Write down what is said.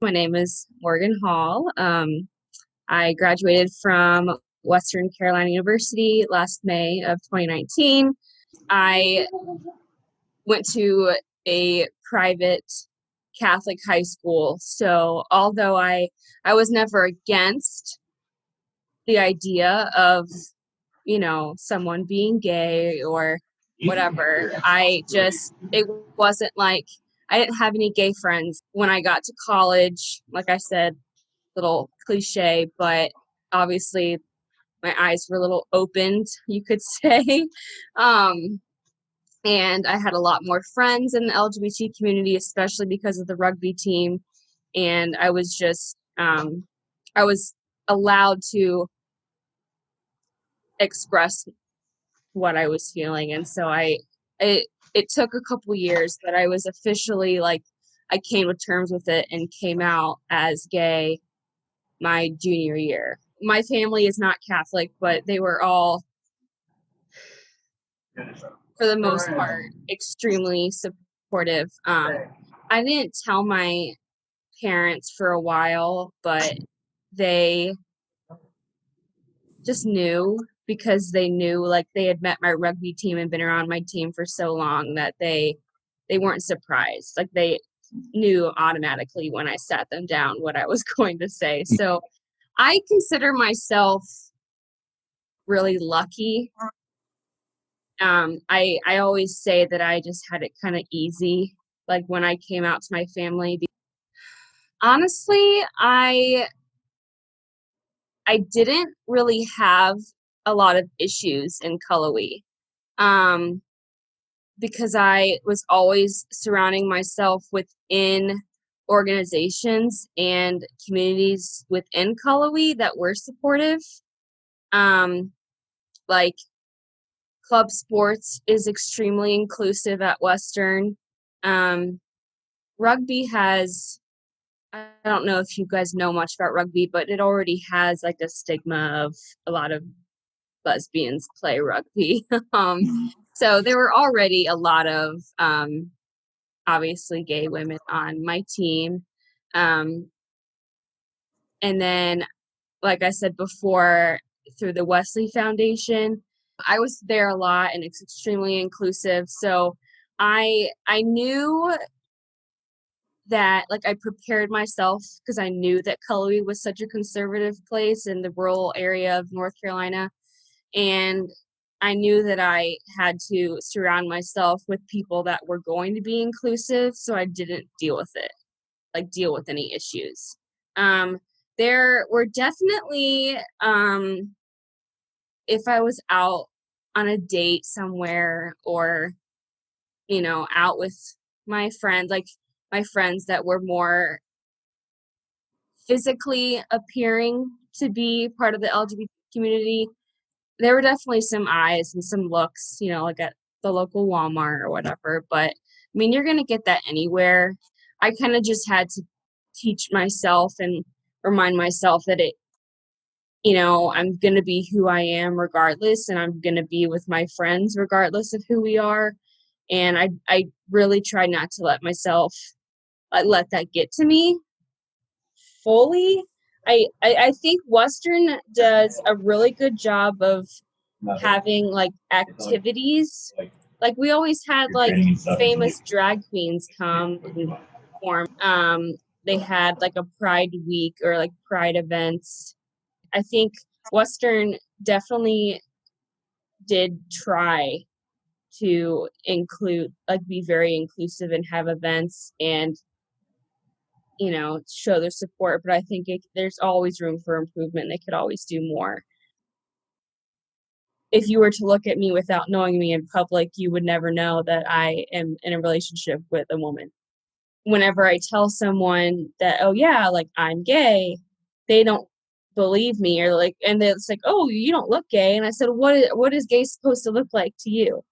My name is Morgan Hall. I graduated from Western Carolina University last May of 2019. I went to a private Catholic high school. So although I was never against the idea of, someone being gay or whatever, it wasn't like I didn't have any gay friends. When I got to college, like I said, little cliche, but obviously my eyes were a little opened, you could say. Um, and I had a lot more friends in the LGBT community, especially because of the rugby team. And I was allowed to express what I was feeling. And so it took a couple years, but I was officially like, I came to terms with it and came out as gay my junior year. My family is not Catholic, but they were all, for the most part, extremely supportive. I didn't tell my parents for a while, but they just knew because they knew, like, they had met my rugby team and been around my team for so long that they weren't surprised. Like, they knew automatically when I sat them down what I was going to say. So I consider myself really lucky. I always say that I just had it kind of easy, like when I came out to my family. Honestly, I didn't really have a lot of issues in Cullowhee, um, because I was always surrounding myself within organizations and communities within Cullowhee that were supportive. Um, like club sports is extremely inclusive at Western. Um, Rugby has, I don't know if you guys know much about rugby, but it already has like a stigma of a lot of lesbians play rugby. So there were already a lot of obviously gay women on my team. Um, and then, like I said before, through the Wesley Foundation, I was there a lot and it's extremely inclusive. So I knew that, like, I prepared myself because I knew that Cullowhee was such a conservative place in the rural area of North Carolina. And I knew that I had to surround myself with people that were going to be inclusive so I didn't deal with it, like deal with any issues. Um, there were definitely, if I was out on a date somewhere or, out with my friends, like my friends that were more physically appearing to be part of the LGBT community, there were definitely some eyes and some looks, like at the local Walmart or whatever. But I mean, you're going to get that anywhere. I kind of just had to teach myself and remind myself that I'm going to be who I am regardless, and I'm going to be with my friends regardless of who we are. And I really try not to let that get to me fully. I think Western does a really good job of having like activities. Like we always had like famous drag queens come and perform. They had like a Pride Week or like Pride events. I think Western definitely did try to include, like, be very inclusive and have events and show their support, but I think there's always room for improvement. They could always do more. If you were to look at me without knowing me in public, you would never know that I am in a relationship with a woman. Whenever I tell someone that, oh yeah, like I'm gay, they don't believe me, or like, and it's like, oh, you don't look gay. And I said, what is gay supposed to look like to you?